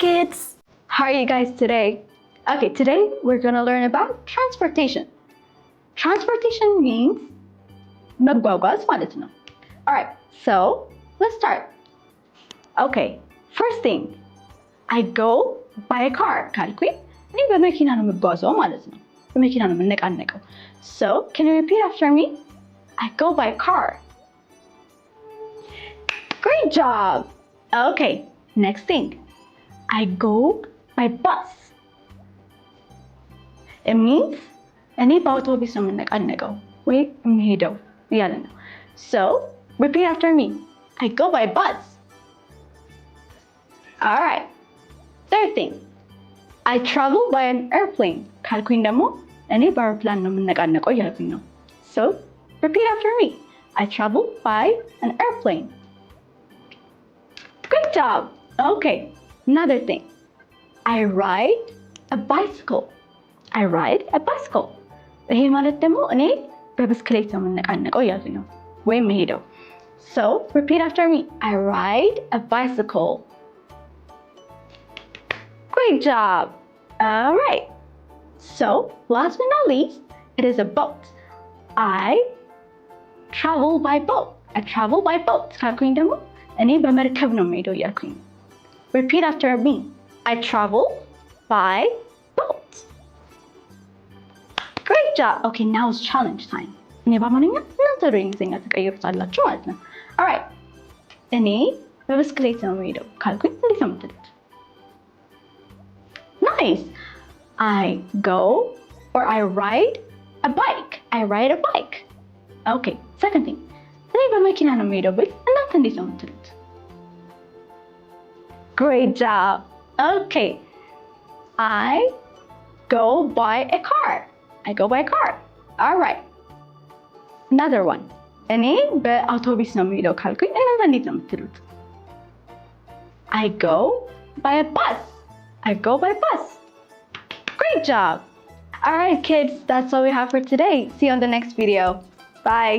kids! How are you guys today? Okay, today we're gonna learn about transportation. Transportation means መጓጓዝ ማለት ነው. Alright, so let's start. Okay, first thing, I go by a car ካልኩኝ እኔ በመኪና ነው የምጓዘው ማለት ነው. በመኪና ነው የምነቃነቀው. So, can you repeat after me? I go by a car. Great job! Okay, next thing. I go by bus. It means እኔ በአውቶቡስ ነው የምነቃነቀው ወይ የምሄደው እያለ ነው. So, repeat after me. I go by bus. Alright. Third thing. I travel by an airplane. ካልኩኝ ደግሞ እኔ በአውሮፕላን ነው የምነቃነቀው እያልኩኝ ነው. So, repeat after me. I travel by an airplane. Good job! Okay, another thing. I ride a bicycle. I ride a bicycle. ይሄ ማለት ደግሞ እኔ በብስክሌት ነው የምነቃነቀው እያልኩኝ ነው ወይም የምሄደው. So, repeat after me. I ride a bicycle. Great job! Alright. So, last but not least, it is a boat. I travel by boat. I travel by boat. ካልኩኝ ደግሞ እኔ በመርከብ ነው የምሄደው እያልኩኝ. Repeat after me. I travel by boat. Great job! Okay, now it's challenge time. እኔ በአማርኛ እናንተ ወደ እንግሊዝኛ ተቀይሩታላችሁ ማለት ነው. Alright. እኔ በብስክሌት ነው የምሄደው ካልኩኝ እንዴት ነው የምትሉት? Nice! I go or I ride a bike. I ride a bike. Okay, second thing. እኔ በመኪና ነው የምሄደው ብል እናንተ እንዴት ነው የምትሉት? Great job! Okay. I go by a car. I go by a car. Alright. Another one. እኔ በአውቶቡስ ነው የምሄደው ካልኩኝ እናንተ እንዴት ነው የምትሉት? I go by a bus. I go by bus. Great job! Alright kids, that's all we have for today. See you on the next video. Bye!